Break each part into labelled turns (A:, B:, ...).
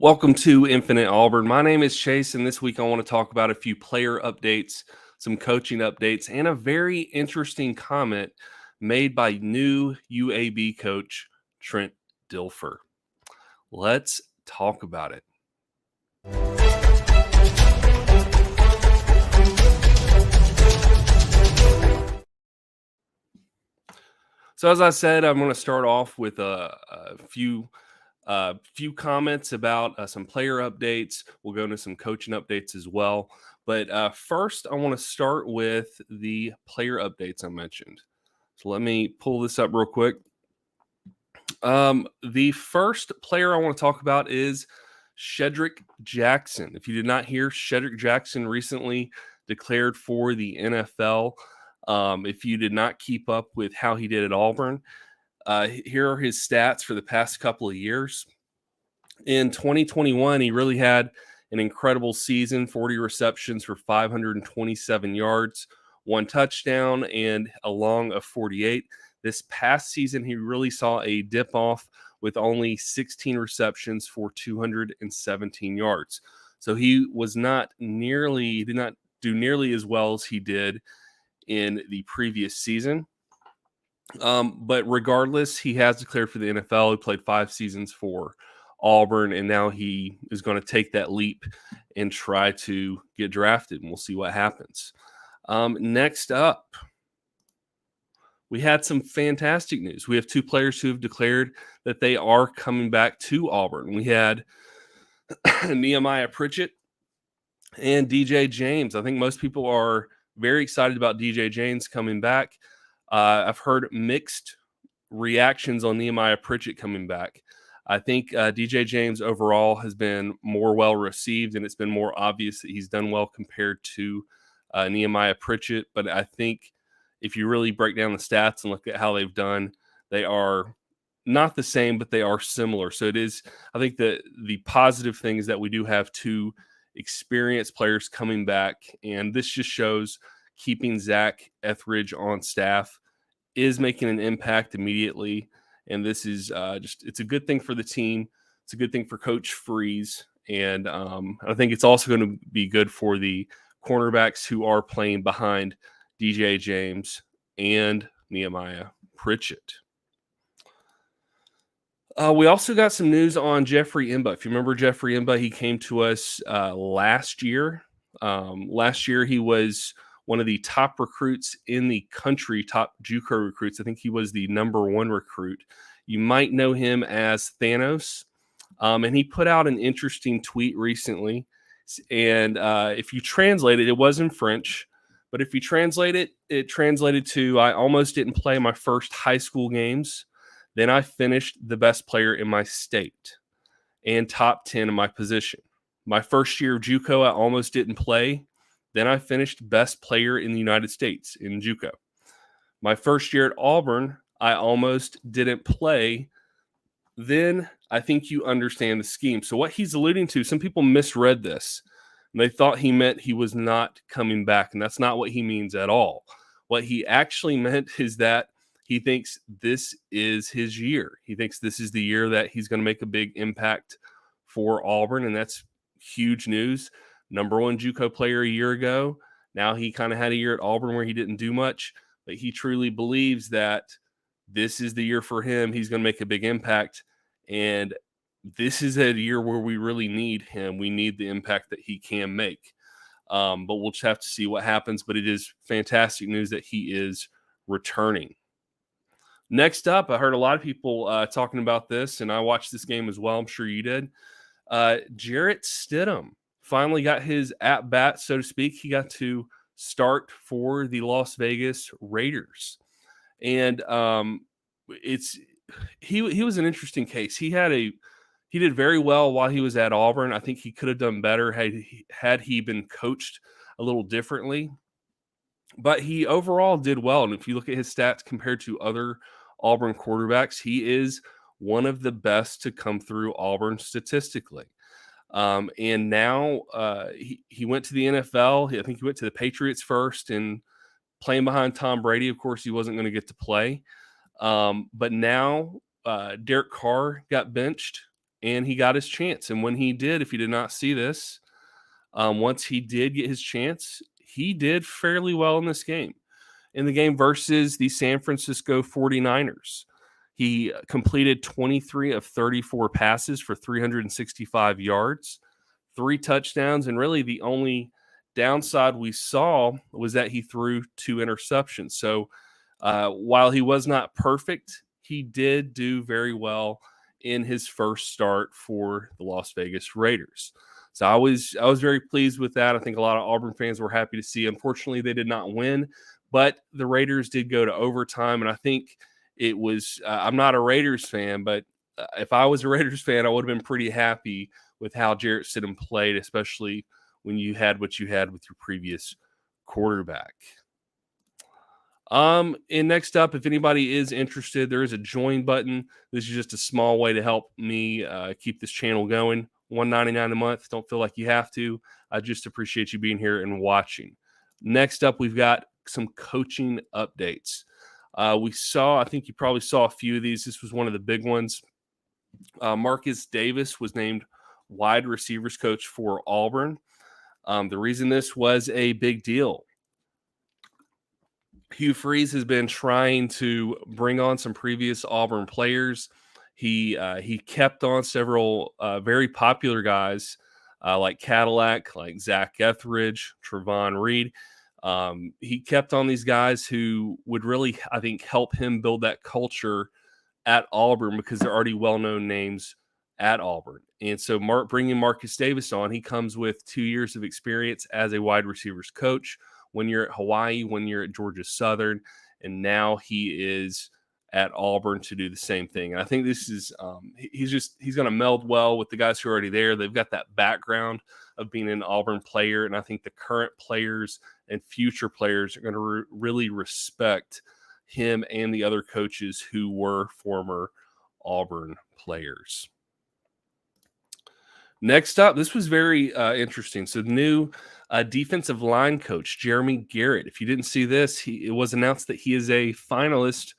A: Welcome to Infinite Auburn. My name is Chase, and this week I want to talk about a few player updates, some coaching updates, and a very interesting comment made by new UAB coach Trent Dilfer. Let's talk about it. So, as I said, I'm going to start off with a few comments about some player updates. We'll go into some coaching updates as well. But first, I want to start with the player updates I mentioned. So let me pull this up real quick. The first player I want to talk about is Shedrick Jackson. If you did not hear, Shedrick Jackson recently declared for the NFL. If you did not keep up with how he did at Auburn, here are his stats for the past couple of years. In 2021, he really had an incredible season, 40 receptions for 527 yards, 1 touchdown, and a long of 48. This past season, he really saw a dip off with only 16 receptions for 217 yards. So he did not do nearly as well as he did in the previous season. But regardless, he has declared for the NFL. He played 5 seasons for Auburn, and now he is going to take that leap and try to get drafted, and we'll see what happens. Next up, we had some fantastic news. We have 2 players who have declared that they are coming back to Auburn. We had Nehemiah Pritchett and DJ James. I think most people are very excited about DJ James coming back. I've heard mixed reactions on Nehemiah Pritchett coming back. I think DJ James overall has been more well received, and it's been more obvious that he's done well compared to Nehemiah Pritchett. But I think if you really break down the stats and look at how they've done, they are not the same, but they are similar. So it is, I think that the positive thing is that we do have 2 experienced players coming back, and this just shows keeping Zach Etheridge on staff is making an impact immediately. And this is it's a good thing for the team. It's a good thing for Coach Freeze. And I think it's also going to be good for the cornerbacks who are playing behind DJ James and Nehemiah Pritchett. We also got some news on Jeffreyimba. If you remember Jeffreyimba, he came to us last year. Last year, he was one of the top recruits in the country, top JUCO recruits. I think he was the number 1 recruit. You might know him as Thanos. And he put out an interesting tweet recently. And if you translate it, it was in French. But if you translate it, it translated to, I almost didn't play my first high school games. Then I finished the best player in my state and top 10 in my position. My first year of JUCO, I almost didn't play. Then I finished best player in the United States in JUCO. My first year at Auburn, I almost didn't play. Then I think you understand the scheme. So what he's alluding to, some people misread this. And they thought he meant he was not coming back, and that's not what he means at all. What he actually meant is that he thinks this is his year. He thinks this is the year that he's going to make a big impact for Auburn, and that's huge news. Number 1 JUCO player a year ago. Now he kind of had a year at Auburn where he didn't do much, but he truly believes that this is the year for him. He's going to make a big impact, and this is a year where we really need him. We need the impact that he can make. But we'll just have to see what happens. But it is fantastic news that he is returning. Next up, I heard a lot of people talking about this, and I watched this game as well. I'm sure you did. Jarrett Stidham finally got his at-bat, so to speak. He got to start for the Las Vegas Raiders. And he was an interesting case. He did very well while he was at Auburn. I think he could have done better had he been coached a little differently. But he overall did well. And if you look at his stats compared to other Auburn quarterbacks, he is one of the best to come through Auburn statistically. And now he went to the NFL. I think he went to the Patriots first, and playing behind Tom Brady, of course, he wasn't going to get to play. But now Derek Carr got benched and he got his chance. And when he did, if you did not see this, once he did get his chance, he did fairly well in this game. In the game versus the San Francisco 49ers, he completed 23 of 34 passes for 365 yards, 3 touchdowns, and really the only downside we saw was that he threw 2 interceptions. So while he was not perfect, he did do very well in his first start for the Las Vegas Raiders. So I was very pleased with that. I think a lot of Auburn fans were happy to see. Unfortunately, they did not win, but the Raiders did go to overtime, and I think it was. I'm not a Raiders fan, but if I was a Raiders fan, I would have been pretty happy with how Jarrett Stidham played, especially when you had what you had with your previous quarterback. And next up, if anybody is interested, there is a join button. This is just a small way to help me keep this channel going. $1.99 a month. Don't feel like you have to. I just appreciate you being here and watching. Next up, we've got some coaching updates. I think you probably saw a few of these. This was one of the big ones. Marcus Davis was named wide receivers coach for Auburn. The reason this was a big deal, Hugh Freeze has been trying to bring on some previous Auburn players. He kept on several very popular guys like Cadillac, like Zach Etheridge, Trevon Reed. He kept on these guys who would really, I think, help him build that culture at Auburn because they're already well-known names at Auburn. And so bringing Marcus Davis on, he comes with 2 years of experience as a wide receivers coach. When you're at Hawaii, when you're at Georgia Southern, and now he is at Auburn to do the same thing. And I think this is he's going to meld well with the guys who are already there. They've got that background of being an Auburn player, and I think the current players and future players are going to really respect him and the other coaches who were former Auburn players. Next up, this was very interesting. So the new defensive line coach, Jeremy Garrett. If you didn't see this, it was announced that he is a finalist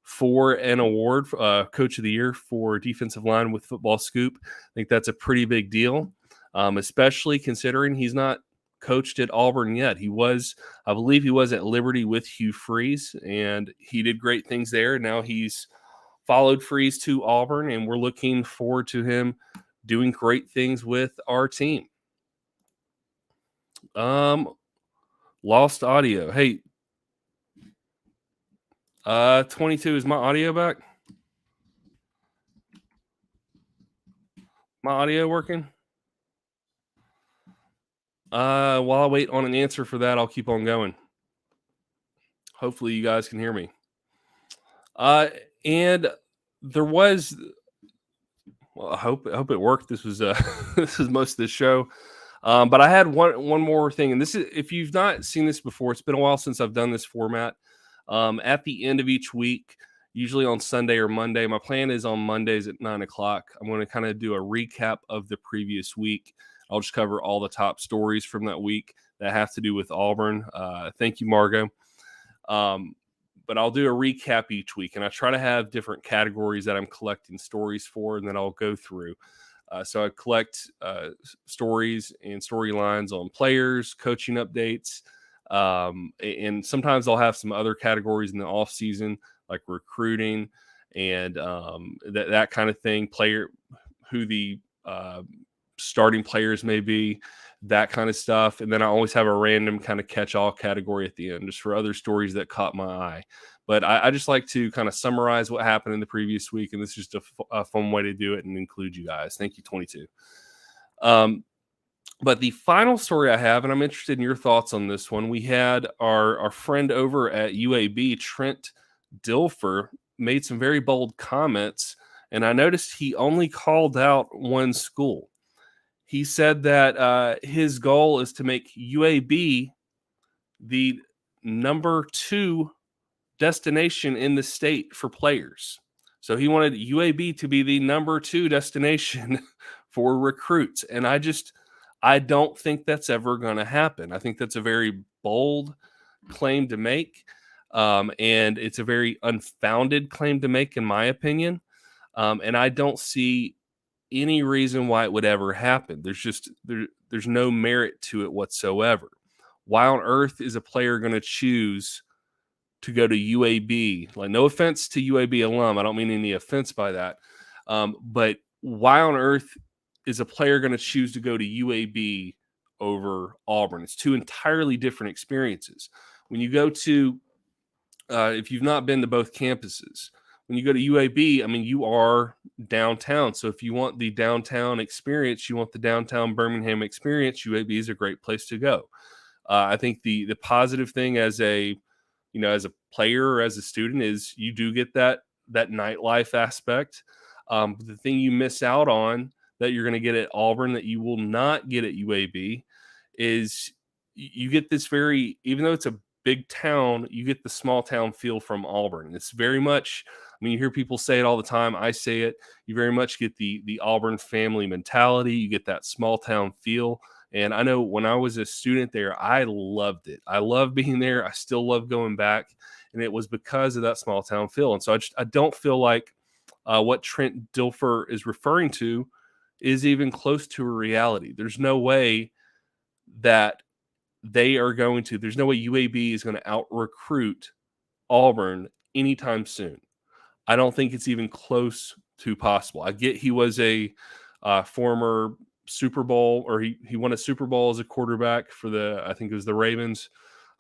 A: for an award, Coach of the Year for defensive line with Football Scoop. I think that's a pretty big deal, especially considering he's not coached at Auburn yet. I believe he was at Liberty with Hugh Freeze, and he did great things there. Now he's followed Freeze to Auburn, and we're looking forward to him doing great things with our team. Lost audio. Hey, 22, is my audio back? My audio working? While I wait on an answer for that, I'll keep on going. Hopefully you guys can hear me. And there was, well, I hope it worked. This was this is most of the show. But I had one more thing, and this is, if you've not seen this before, it's been a while since I've done this format. At the end of each week, usually on Sunday or Monday, my plan is on Mondays at 9:00. I'm going to kind of do a recap of the previous week. I'll just cover all the top stories from that week that have to do with Auburn. Thank you, Margo. But I'll do a recap each week, and I try to have different categories that I'm collecting stories for, and then I'll go through. So I collect stories and storylines on players, coaching updates, and sometimes I'll have some other categories in the off season, like recruiting and that kind of thing. Player, who the starting players may be, that kind of stuff. And then I always have a random kind of catch-all category at the end, just for other stories that caught my eye. But I just like to kind of summarize what happened in the previous week, and this is just a fun way to do it and include you guys. Thank you, 22. But the final story I have, and I'm interested in your thoughts on this one, we had our friend over at UAB, Trent Dilfer, made some very bold comments, and I noticed he only called out one school. He said that his goal is to make UAB the number 2 destination in the state for players. So he wanted UAB to be the number 2 destination for recruits. And I don't think that's ever going to happen. I think that's a very bold claim to make. And it's a very unfounded claim to make, in my opinion. And I don't see any reason why it would ever happen. There's no merit to it whatsoever. Why on earth is a player going to choose to go to UAB? Like, no offense to UAB alum, I don't mean any offense by that. But why on earth is a player going to choose to go to UAB over Auburn? It's two entirely different experiences. When you go to, if you've not been to both campuses, when you go to UAB, I mean, you are downtown. So if you want the downtown experience, you want the downtown Birmingham experience, UAB is a great place to go. I think the positive thing as a player or as a student is you do get that nightlife aspect. But the thing you miss out on that you're going to get at Auburn that you will not get at UAB is you get this even though it's a big town, you get the small town feel from Auburn. It's very much, I mean, you hear people say it all the time. I say it. You very much get the Auburn family mentality. You get that small town feel. And I know when I was a student there, I loved it. I love being there. I still love going back. And it was because of that small town feel. And so I don't feel like what Trent Dilfer is referring to is even close to a reality. There's no way that there's no way UAB is going to out recruit Auburn anytime soon. I don't think it's even close to possible. I get he was a former Super Bowl, or he won a Super Bowl as a quarterback for I think it was the Ravens,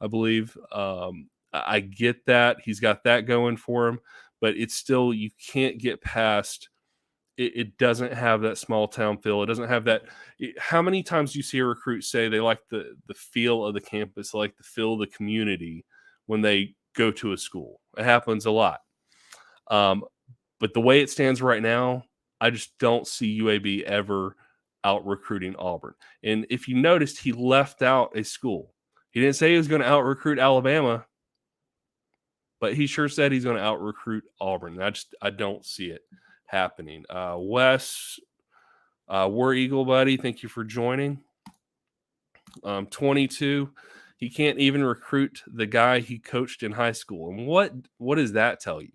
A: I believe. I get that. He's got that going for him, but it's still, you can't get past it doesn't have that small town feel. It doesn't have that. How many times do you see a recruit say they like the feel of the campus, like the feel of the community when they go to a school? It happens a lot. But the way it stands right now, I just don't see UAB ever out recruiting Auburn. And if you noticed, he left out a school. He didn't say he was going to out recruit Alabama, but he sure said he's going to out recruit Auburn. I don't see it happening. Wes, War Eagle buddy, thank you for joining. 22, he can't even recruit the guy he coached in high school. And what does that tell you?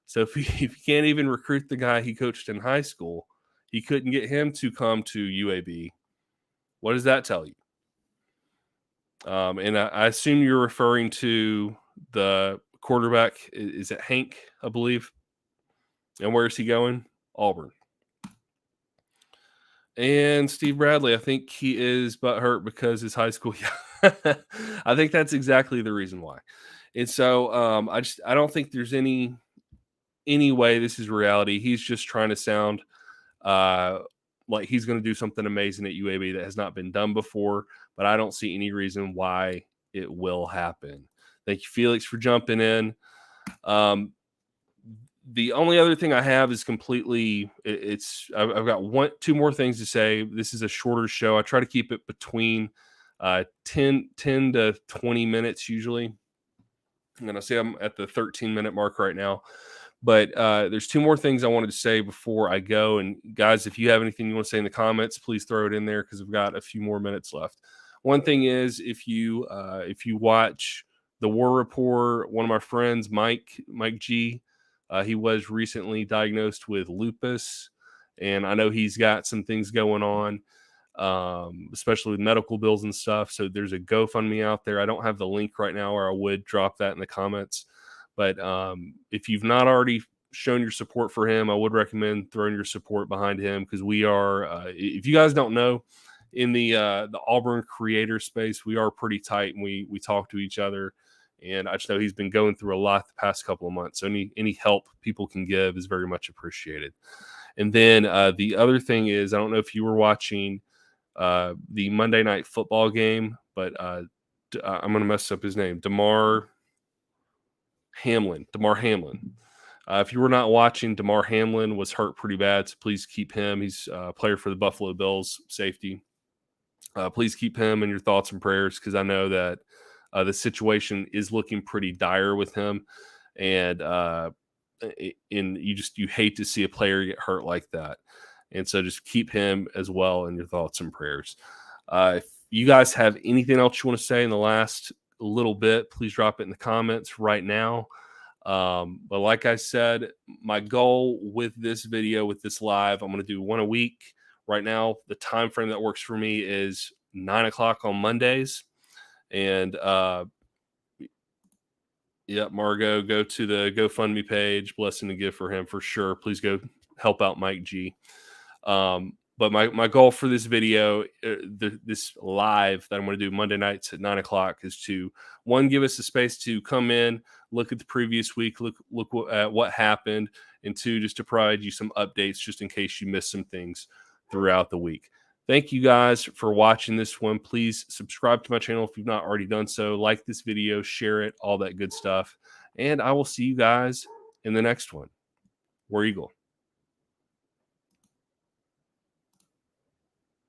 A: So if he can't even recruit the guy he coached in high school, he couldn't get him to come to UAB. What does that tell you? And I assume you're referring to the quarterback. Is it Hank, I believe? And where is he going? Auburn. And Steve Bradley, I think he is butthurt because his high school. Yeah, I think that's exactly the reason why. And so I don't think there's any way this is reality. He's just trying to sound like he's going to do something amazing at UAB that has not been done before, but I don't see any reason why it will happen. Thank you, Felix, for jumping in. The only other thing I have is I've got two more things to say. This is a shorter show. I try to keep it between 10 to 20 minutes usually. I'm going to say I'm at the 13-minute mark right now. But there's two more things I wanted to say before I go. And guys, if you have anything you want to say in the comments, please throw it in there because we've got a few more minutes left. One thing is, if you watch the War Report, one of my friends, Mike G, he was recently diagnosed with lupus, and I know he's got some things going on, especially with medical bills and stuff. So there's a GoFundMe out there. I don't have the link right now, or I would drop that in the comments. But if you've not already shown your support for him, I would recommend throwing your support behind him, because we are, if you guys don't know, in the Auburn creator space, we are pretty tight, and we talk to each other. And I just know he's been going through a lot the past couple of months. So any help people can give is very much appreciated. And then the other thing is, I don't know if you were watching the Monday Night Football game, but I'm going to mess up his name. Damar Hamlin. If you were not watching, Damar Hamlin was hurt pretty bad, so please keep him. He's a player for the Buffalo Bills, safety. Please keep him in your thoughts and prayers, because I know that the situation is looking pretty dire with him, and you hate to see a player get hurt like that. And so just keep him as well in your thoughts and prayers. If you guys have anything else you want to say in the last little bit, please drop it in the comments right now. But like I said, my goal with this video, with this live, I'm going to do one a week. Right now, the time frame that works for me is 9 o'clock on Mondays. And Margot, go to the GoFundMe page. Blessing to give for him for sure. Please go help out Mike G. But my goal for this video, this live that I'm going to do Monday nights at 9 o'clock, is to, one, give us a space to come in, look at the previous week, look at what happened, and two, just to provide you some updates just in case you missed some things throughout the week. Thank you guys for watching this one. Please subscribe to my channel if you've not already done so. Like this video, share it, all that good stuff. And I will see you guys in the next one. War Eagle.